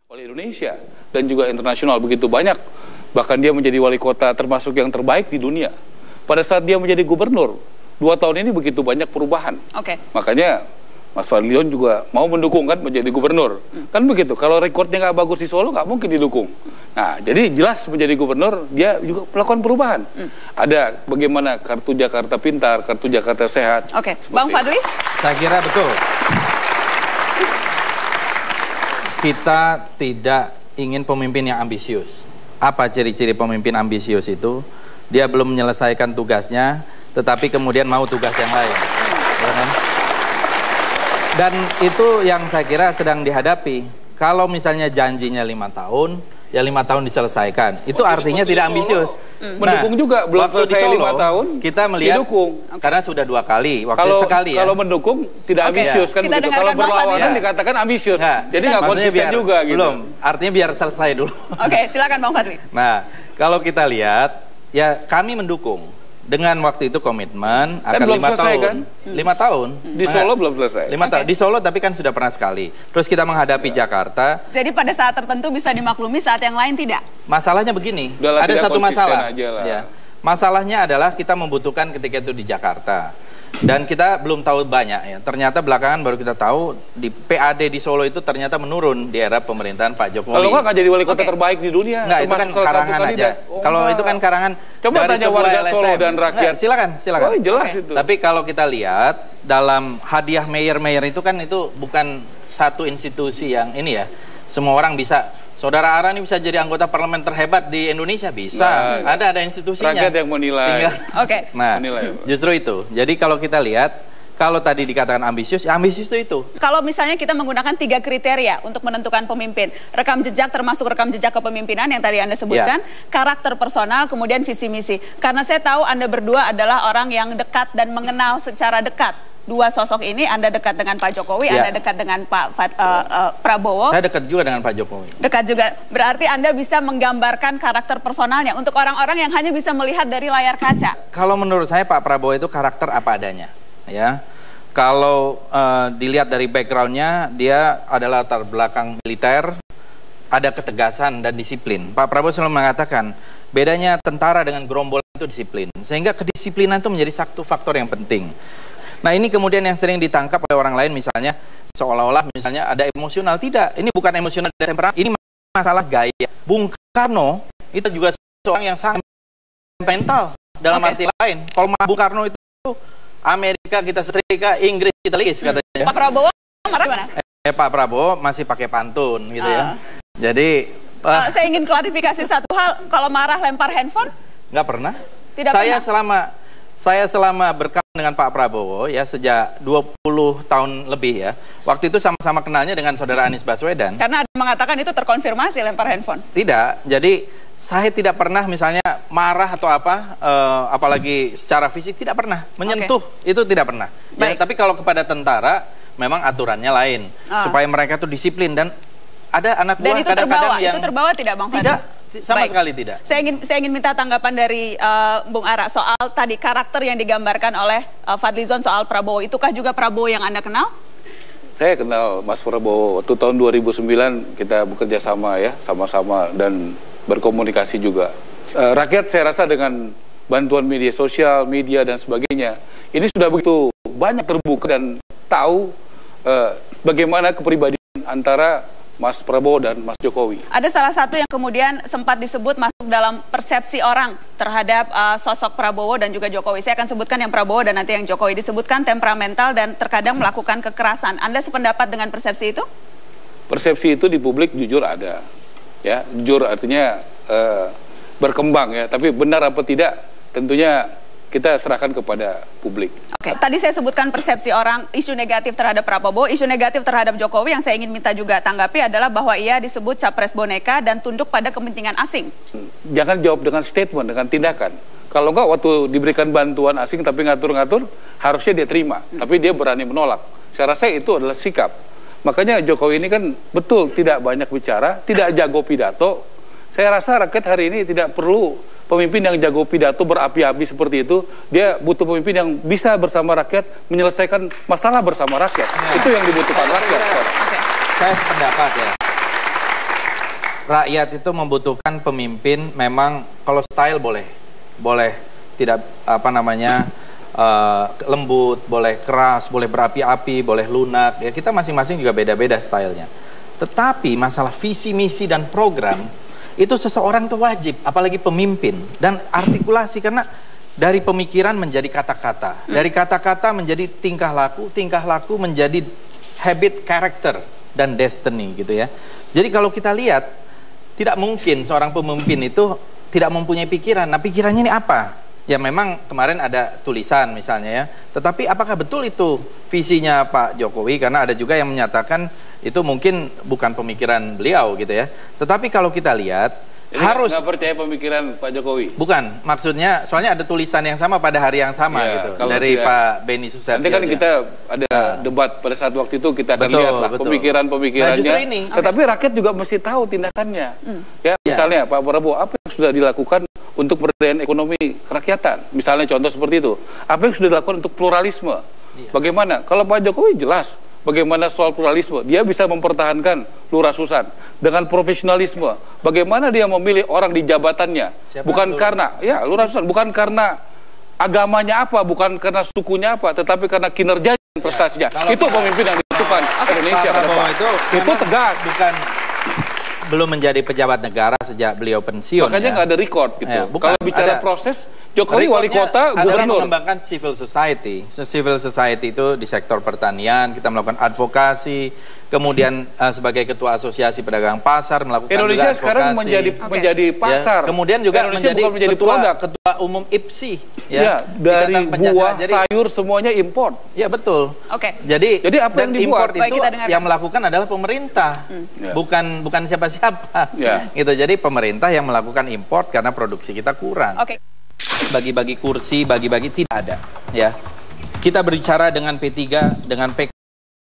oleh Indonesia dan juga internasional begitu banyak. Bahkan dia menjadi wali kota termasuk yang terbaik di dunia. Pada saat dia menjadi gubernur, 2 tahun ini begitu banyak perubahan. Makanya Mas Fadlion juga mau mendukung kan menjadi gubernur. Kan begitu, kalau rekornya nggak bagus di Solo nggak mungkin didukung. Nah, jadi jelas menjadi gubernur dia juga melakukan perubahan. Ada bagaimana kartu Jakarta Pintar, kartu Jakarta Sehat. Bang Fadli? Saya kira betul. Kita tidak ingin pemimpin yang ambisius. Apa ciri-ciri pemimpin ambisius itu? Dia belum menyelesaikan tugasnya, tetapi kemudian mau tugas yang lain. Ya kan? Dan itu yang saya kira sedang dihadapi. Kalau misalnya janjinya 5 tahun, ya 5 tahun diselesaikan. Itu artinya tidak ambisius. Mendukung juga, belum selesai 5 tahun, kita melihat didukung. Karena sudah 2 kali, waktu sekali ya. Kalau mendukung, tidak ambisius kan begitu. Kalau berlawanan dikatakan ambisius. Jadi nggak konsisten juga gitu. Belum, artinya biar selesai dulu. Silakan Bang Fadli. Nah, kalau kita lihat, ya kami mendukung. Dengan waktu itu komitmen akan 5 tahun. Kan? 5 tahun. Di Solo belum selesai. 5 tahun. Di Solo tapi kan sudah pernah sekali. Terus kita menghadapi Jakarta. Jadi pada saat tertentu bisa dimaklumi, saat yang lain tidak. Masalahnya begini. Ada satu masalah. Ya. Masalahnya adalah kita membutuhkan ketika itu di Jakarta. Dan kita belum tahu banyak ya. Ternyata belakangan baru kita tahu di PAD di Solo itu ternyata menurun di era pemerintahan Pak Jokowi. Kalau nggak jadi wali kota terbaik di dunia. Nggak, itu kan karangan aja. Kalau itu kan karangan. Coba dari tanya warga LSM. Solo dan rakyat. Silakan. Oh, jelas itu. Tapi kalau kita lihat dalam hadiah mayor itu kan itu bukan satu institusi yang ini ya. Semua orang bisa. Saudara Ara ini bisa jadi anggota parlemen terhebat di Indonesia, bisa. Ada institusinya. Rakyat yang menilai. Nah, justru itu. Jadi kalau kita lihat, kalau tadi dikatakan ambisius, ya ambisius itu. Kalau misalnya kita menggunakan 3 kriteria untuk menentukan pemimpin, rekam jejak termasuk rekam jejak kepemimpinan yang tadi Anda sebutkan, karakter personal, kemudian visi misi. Karena saya tahu Anda berdua adalah orang yang dekat dan mengenal secara dekat. 2 sosok ini, Anda dekat dengan Pak Jokowi, Anda dekat dengan Pak Prabowo. Saya dekat juga dengan Pak Jokowi. Dekat juga. Berarti Anda bisa menggambarkan karakter personalnya untuk orang-orang yang hanya bisa melihat dari layar kaca. Kalau menurut saya Pak Prabowo itu karakter apa adanya. Ya, kalau dilihat dari backgroundnya, dia adalah latar belakang militer, ada ketegasan dan disiplin. Pak Prabowo selalu mengatakan bedanya tentara dengan gerombolan itu disiplin, sehingga kedisiplinan itu menjadi satu faktor yang penting. Nah, ini kemudian yang sering ditangkap oleh orang lain, misalnya seolah-olah misalnya ada emosional. Tidak, ini bukan emosional dan temperament, ini masalah gaya. Bung Karno itu juga seorang yang sangat mental dalam arti lain. Kalau Bung Karno itu Amerika kita setrika, Inggris kita ligis katanya. Pak Prabowo marah gimana? Pak Prabowo masih pakai pantun gitu ya. Jadi saya ingin klarifikasi satu hal, kalau marah lempar handphone? Nggak pernah. Tidak pernah. Saya selama berkawan dengan Pak Prabowo ya sejak 20 tahun lebih ya. Waktu itu sama-sama kenalnya dengan saudara Anies Baswedan. Karena ada mengatakan itu terkonfirmasi lempar handphone. Tidak. Jadi saya tidak pernah misalnya marah atau apa, apalagi secara fisik tidak pernah menyentuh, itu tidak pernah. Ya, tapi kalau kepada tentara memang aturannya lain supaya mereka tuh disiplin dan ada anak buah kadang-kadang yang itu terbawa tidak Bang Fadli? Tidak. Sama sekali tidak. Saya ingin minta tanggapan dari Bung Ara soal tadi karakter yang digambarkan oleh Fadlizon soal Prabowo. Itukah juga Prabowo yang Anda kenal? Saya kenal Mas Prabowo waktu tahun 2009 kita bekerja sama ya, sama-sama dan berkomunikasi juga. Rakyat saya rasa dengan bantuan media sosial, media dan sebagainya, ini sudah begitu banyak terbuka dan tahu bagaimana kepribadian antara Mas Prabowo dan Mas Jokowi. Ada salah satu yang kemudian sempat disebut masuk dalam persepsi orang terhadap sosok Prabowo dan juga Jokowi. Saya akan sebutkan yang Prabowo dan nanti yang Jokowi. Disebutkan temperamental dan terkadang melakukan kekerasan. Anda sependapat dengan persepsi itu? Persepsi itu di publik jujur ada. Ya, jujur artinya berkembang ya. Tapi benar apa tidak tentunya kita serahkan kepada publik. Tadi saya sebutkan persepsi orang, isu negatif terhadap Prabowo, isu negatif terhadap Jokowi. Yang saya ingin minta juga tanggapi adalah bahwa ia disebut capres boneka dan tunduk pada kepentingan asing. Jangan jawab dengan statement, dengan tindakan. Kalau enggak waktu diberikan bantuan asing tapi ngatur-ngatur, harusnya dia terima. Tapi dia berani menolak. Saya rasa itu adalah sikap. Makanya Jokowi ini kan betul tidak banyak bicara, tidak jago pidato. Saya rasa rakyat hari ini tidak perlu pemimpin yang jago pidato berapi-api seperti itu. Dia butuh pemimpin yang bisa bersama rakyat menyelesaikan masalah bersama rakyat. Itu yang dibutuhkan rakyat. Saya sependapat ya. rakyat itu membutuhkan pemimpin. Memang kalau style boleh tidak lembut, boleh keras, boleh berapi-api, boleh lunak. Ya kita masing-masing juga beda-beda stylenya. Tetapi masalah visi, misi dan program itu seseorang itu wajib, apalagi pemimpin, dan artikulasi, karena dari pemikiran menjadi kata-kata, dari kata-kata menjadi tingkah laku menjadi habit, karakter, dan destiny gitu ya. Jadi kalau kita lihat, tidak mungkin seorang pemimpin itu tidak mempunyai pikiran. Nah, pikirannya ini apa? Ya memang kemarin ada tulisan misalnya ya, tetapi apakah betul itu visinya Pak Jokowi? Karena ada juga yang menyatakan itu mungkin bukan pemikiran beliau gitu ya. Tetapi kalau kita lihat, jadi harus nggak percaya pemikiran Pak Jokowi? Bukan, maksudnya soalnya ada tulisan yang sama pada hari yang sama ya, gitu dari Pak Beni Susetio. Nanti kan kita ada debat pada saat waktu itu, kita akan lihat lah pemikiran-pemikirannya. Nah, ini. Tetapi rakyat juga mesti tahu tindakannya. Ya, misalnya Pak Prabowo, apa yang sudah dilakukan untuk pemberdayaan ekonomi kerakyatan? Misalnya contoh seperti itu. Apa yang sudah dilakukan untuk pluralisme? Bagaimana? Kalau Pak Jokowi jelas bagaimana soal pluralisme, dia bisa mempertahankan Lurah Susan dengan profesionalisme. Bagaimana dia memilih orang di jabatannya? Bukan karena Lurah Susan, bukan karena agamanya apa, bukan karena sukunya apa, tetapi karena kinerja dan prestasinya. Itu pemimpin yang dibutuhkan Indonesia. Itu tegas. Belum menjadi pejabat negara sejak beliau pensiun. Makanya nggak ada record gitu. Kalau bicara proses, Jokowi wali kota, gubernur. Mengembangkan civil society. Civil society itu di sektor pertanian, kita melakukan advokasi, kemudian sebagai ketua asosiasi pedagang pasar melakukan Indonesia juga sekarang menjadi pasar. Ya, kemudian juga menjadi ketua umum IPSI. Ya, dari buah, sayur semuanya import. Ya betul. Jadi apa yang dibuat itu yang melakukan adalah pemerintah, bukan siapa-siapa. Gitu. Jadi pemerintah yang melakukan import karena produksi kita kurang. Bagi-bagi kursi, bagi-bagi tidak ada. Ya, kita berbicara dengan P3, dengan PK.